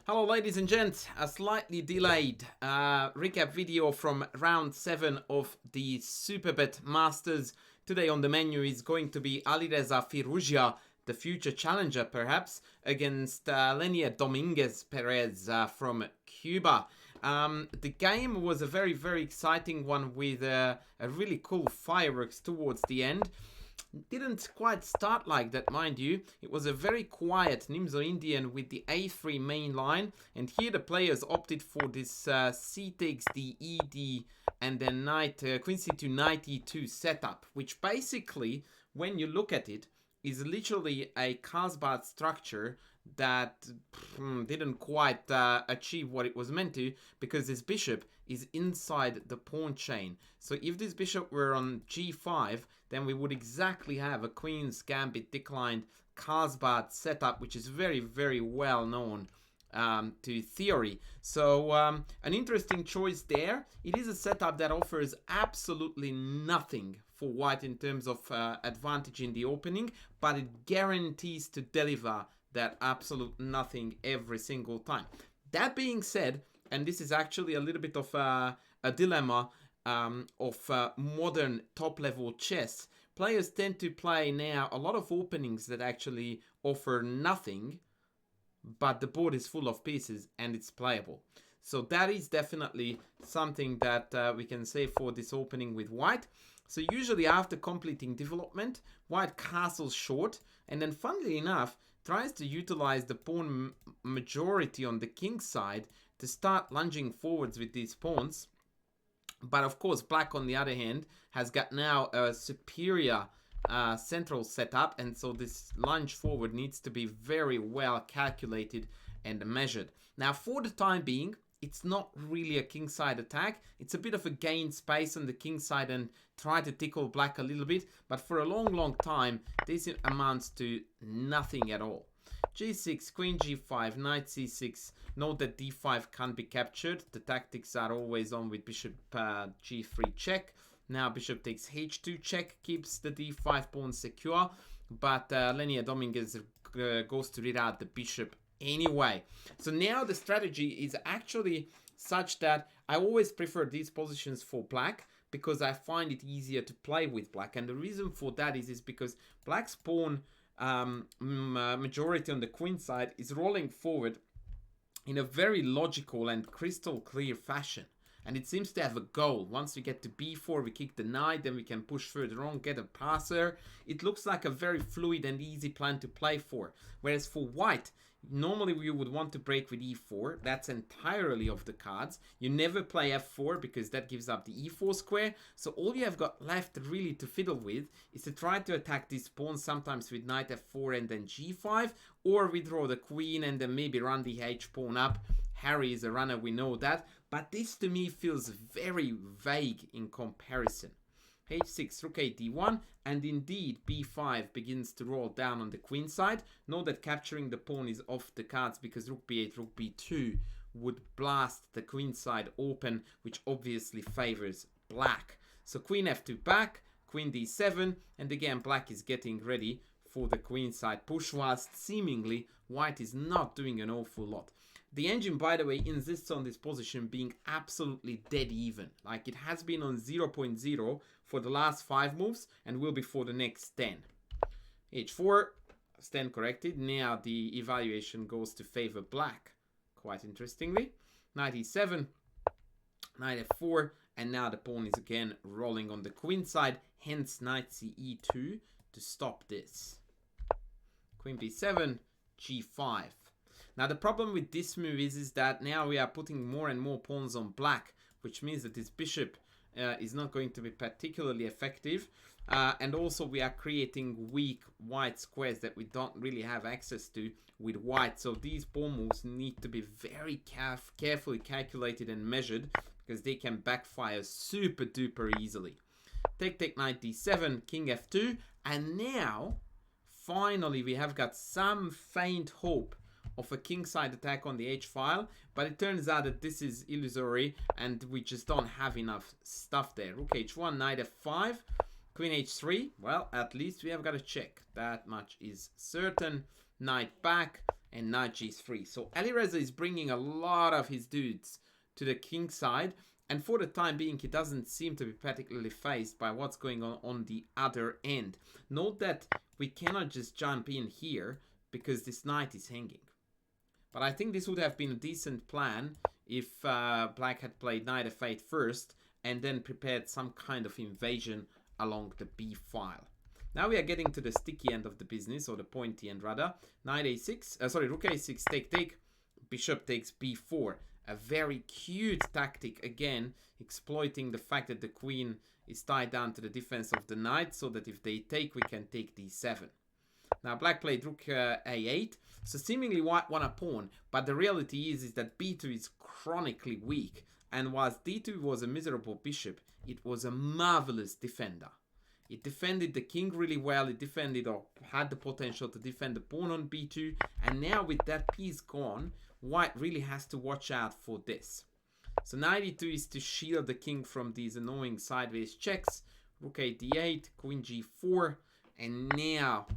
Hello ladies and gents, a slightly delayed recap video from round 7 of the Superbet Masters. Today on the menu is going to be Alireza Firouzja, the future challenger perhaps, against Dominguez Perez from Cuba. The game was a very exciting one with a really cool fireworks towards the end. Didn't quite start like that, mind you. It was a very quiet Nimzo Indian with the A3 main line, and here the players opted for this C takes the ED and then knight queen c2 knight e2 setup, which basically, when you look at it, is literally a Kasbah structure that didn't quite achieve what it was meant to, because this bishop is inside the pawn chain. So if this bishop were on g5, then we would exactly have a queen's gambit declined Kasbah setup, which is very well known to theory. So an interesting choice there. It is a setup that offers absolutely nothing for white in terms of advantage in the opening, but it guarantees to deliver that absolute nothing every single time. That being said, and this is actually a little bit of a dilemma of modern top-level chess, players tend to play now a lot of openings that actually offer nothing, but the board is full of pieces and it's playable. So that is definitely something that we can say for this opening with white. So usually after completing development, white castles short, and then funnily enough, tries to utilize the pawn majority on the king side to start lunging forwards with these pawns. But of course, black on the other hand has got now a superior central setup, and so this lunge forward needs to be very well calculated and measured. Now for the time being, it's not really a kingside attack. It's a bit of a gain space on the king side and try to tickle black a little bit, but for a long time this amounts to nothing at all. g6, queen g5, knight c6. Note that d5 can't be captured. The tactics are always on with bishop g3 check. Now bishop takes h2 check, keeps the d5 pawn secure, but Dominguez goes to read out the bishop anyway. So now the strategy is actually such that I always prefer these positions for black, because I find it easier to play with black. And the reason for that is because black's pawn majority on the queen side is rolling forward in a very logical and crystal clear fashion. And it seems to have a goal. Once we get to b4, we kick the knight, then we can push further on, get a passer. It looks like a very fluid and easy plan to play for. Whereas for white, normally we would want to break with e4. That's entirely off the cards. You never play f4 because that gives up the e4 square. So all you have got left really to fiddle with is to try to attack these pawns, sometimes with knight f4 and then g5, or withdraw the queen and then maybe run the h pawn up. Harry is a runner, we know that, but this to me feels very vague in comparison. h6, rook a d1, and indeed b5 begins to roll down on the queen side. Note that capturing the pawn is off the cards because rook b8, rook b2 would blast the queen side open, which obviously favors black. So queen f2 back, queen d7, and again black is getting ready for the queen side push, whilst seemingly white is not doing an awful lot. The engine, by the way, insists on this position being absolutely dead even. Like it has been on 0.0 for the last 5 moves and will be for the next 10. h4, stand corrected. Now the evaluation goes to favor black, quite interestingly. Knight e7, knight f4, and now the pawn is again rolling on the queen side, hence knight ce2 to stop this. Queen b7, g5. Now the problem with this move is that now we are putting more and more pawns on black, which means that this bishop is not going to be particularly effective. And also we are creating weak white squares that we don't really have access to with white. So these pawn moves need to be very carefully calculated and measured, because they can backfire super duper easily. Take knight d7, king f2, and now finally we have got some faint hope of a kingside attack on the h-file, but it turns out that this is illusory and we just don't have enough stuff there. Rook h1, knight f5, queen h3. Well, at least we have got a check. That much is certain. Knight back, and knight g3. So Alireza is bringing a lot of his dudes to the king side, and for the time being he doesn't seem to be particularly fazed by what's going on the other end. Note that we cannot just jump in here because this knight is hanging. But I think this would have been a decent plan if black had played knight f8 first and then prepared some kind of invasion along the b file. Now we are getting to the sticky end of the business, or the pointy end rather. Knight a6, rook a6, take, bishop takes b4. A very cute tactic, again, exploiting the fact that the queen is tied down to the defense of the knight, so that if they take, we can take d7. Now black played rook a8, so seemingly white won a pawn, but the reality is that b2 is chronically weak, and whilst d2 was a miserable bishop, it was a marvelous defender. It defended the king really well, it defended or had the potential to defend the pawn on b2, and now with that piece gone, white really has to watch out for this. So knight e2 is to shield the king from these annoying sideways checks, rook a d8, queen g4, and now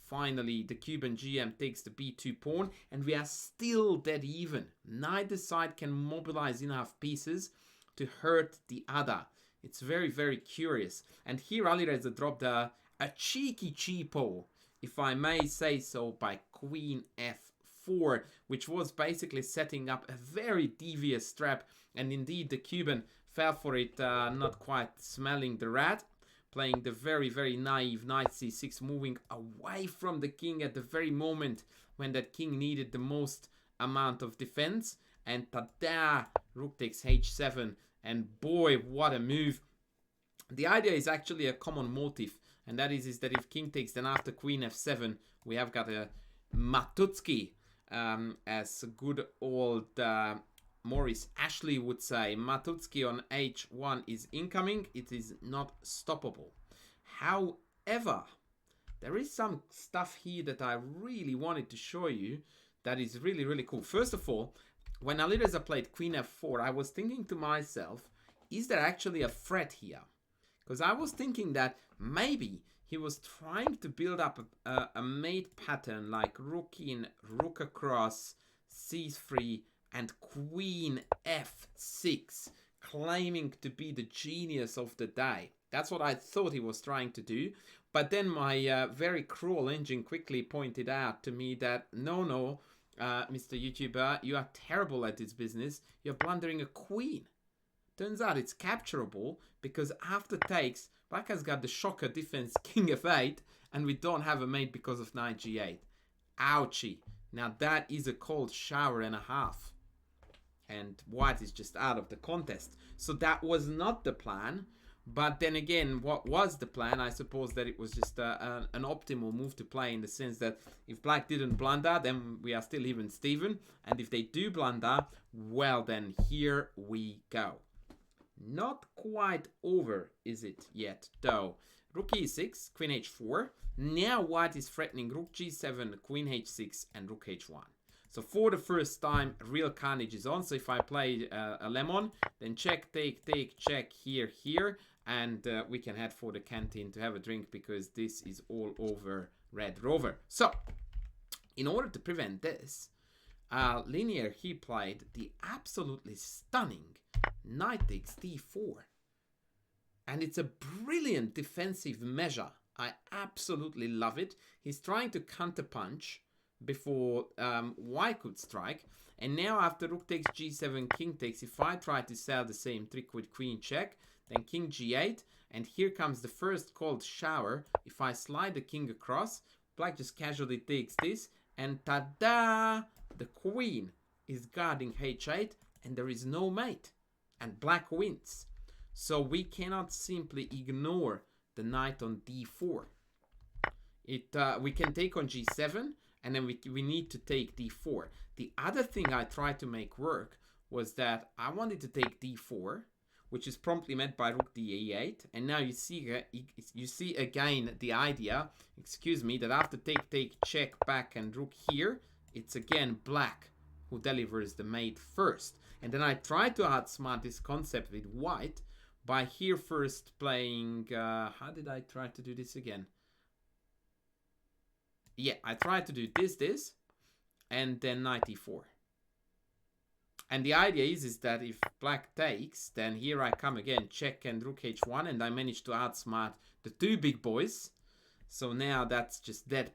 finally the Cuban GM takes the b2 pawn, and we are still dead even. Neither side can mobilize enough pieces to hurt the other. It's very, very curious. And here Alireza dropped a cheeky cheapo, if I may say so, by queen f4, which was basically setting up a very devious trap. And indeed, the Cuban fell for it, not quite smelling the rat, playing the very, very naive knight c6, moving away from the king at the very moment when that king needed the most amount of defense. And tada! Rook takes h7. And boy, what a move. The idea is actually a common motive, and that is that if king takes, then after queen f7, we have got a Matutski, as good old Maurice Ashley would say. Matutski on h1 is incoming. It is not stoppable. However, there is some stuff here that I really wanted to show you that is really, really cool. First of all, when Alireza played queen f4, I was thinking to myself, is there actually a threat here? Because I was thinking that maybe he was trying to build up a mate pattern like rook in, rook across, c3, and queen f6, claiming to be the genius of the day. That's what I thought he was trying to do. But then my very cruel engine quickly pointed out to me that no, Mr. YouTuber, you are terrible at this business. You're blundering a queen. Turns out it's capturable because after takes, black has got the shocker defense king f8, and we don't have a mate because of knight g8. Ouchie. Now that is a cold shower and a half. And white is just out of the contest. So that was not the plan. But then again, what was the plan? I suppose that it was just an optimal move to play, in the sense that if black didn't blunder, then we are still even Steven. And if they do blunder, well then, here we go. Not quite over, is it yet, though? Rook e6, queen h4. Now white is threatening rook g7, queen h6, and rook h1. So for the first time, real carnage is on. So if I play a lemon, then check, take, check, here, and we can head for the canteen to have a drink, because this is all over Red Rover. So, in order to prevent this, Linear, he played the absolutely stunning knight takes d4. And it's a brilliant defensive measure. I absolutely love it. He's trying to counterpunch before white could strike. And now after rook takes g7, king takes, if I try to sell the same trick with queen check, then king g8, and here comes the first cold shower. If I slide the king across, black just casually takes this, and tada! The queen is guarding h8, and there is no mate, and black wins. So we cannot simply ignore the knight on d4. We can take on g7, and then we need to take d4. The other thing I tried to make work was that I wanted to take d4, which is promptly met by rook d8, and now you see again the idea, excuse me, that after take, check, back, and rook here, it's again black who delivers the mate first. And then I tried to outsmart this concept with white by here first playing, how did I try to do this again? Yeah, I tried to do this, and then knight e4. And the idea is that if black takes, then here I come again, check and rook h1, and I manage to outsmart the two big boys. So now that's just dead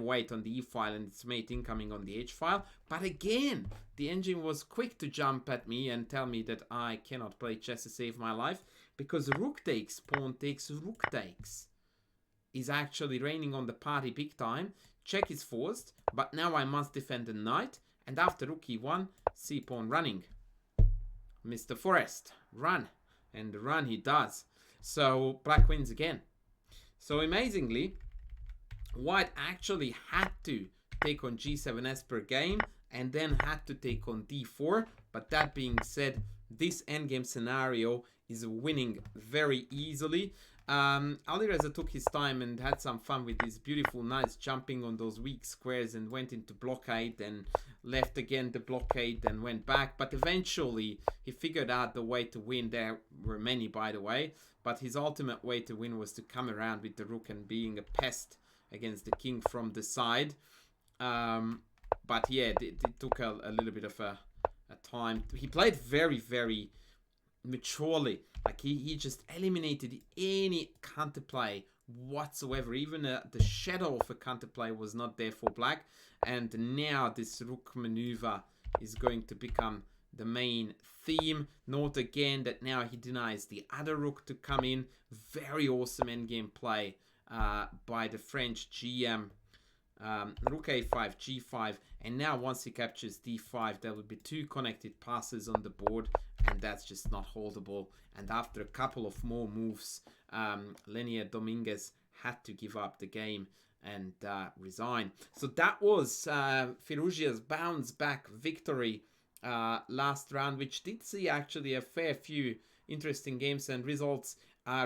weight on the e file, and it's mate incoming on the h file. But again, the engine was quick to jump at me and tell me that I cannot play chess to save my life, because rook takes, pawn takes, rook takes is actually reigning on the party big time. Check is forced, but now I must defend the knight, and after rook e1, c pawn running. Mr. Forrest, run. And run he does. So black wins again. So amazingly, white actually had to take on g7 as per game, and then had to take on d4. But that being said, this endgame scenario is winning very easily. Alireza took his time and had some fun with his beautiful knights jumping on those weak squares, and went into blockade and left again the blockade and went back. But eventually he figured out the way to win. There were many, by the way, but his ultimate way to win was to come around with the rook and being a pest against the king from the side. But yeah, it took a little bit of a time. He played very, very maturely. Like he just eliminated any counterplay whatsoever. Even the shadow of a counterplay was not there for black. And now this rook maneuver is going to become the main theme. Note again that now he denies the other rook to come in. Very awesome endgame play by the French GM. Rook a5, g5, and now once he captures d5, there will be two connected passes on the board, and that's just not holdable. And after a couple of more moves, Dominguez had to give up the game and resign. So that was Firouzja's bounce back victory last round, which did see actually a fair few interesting games and results.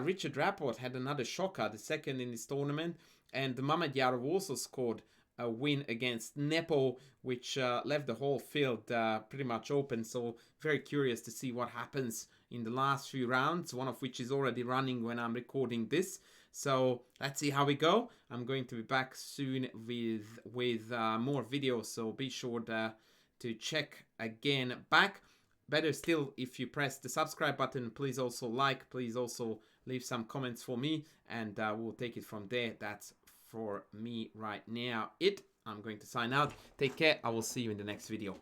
Richard Rapport had another shocker, the second in this tournament, and Mamed Yarov also scored a win against Nepo, which left the whole field pretty much open. So very curious to see what happens in the last few rounds, one of which is already running when I'm recording this. So let's see how we go. I'm going to be back soon with more videos, so be sure to check again back. Better still, if you press the subscribe button, please also like, please also leave some comments for me, and we'll take it from there. That's for me right now. I'm going to sign out. Take care. I will see you in the next video.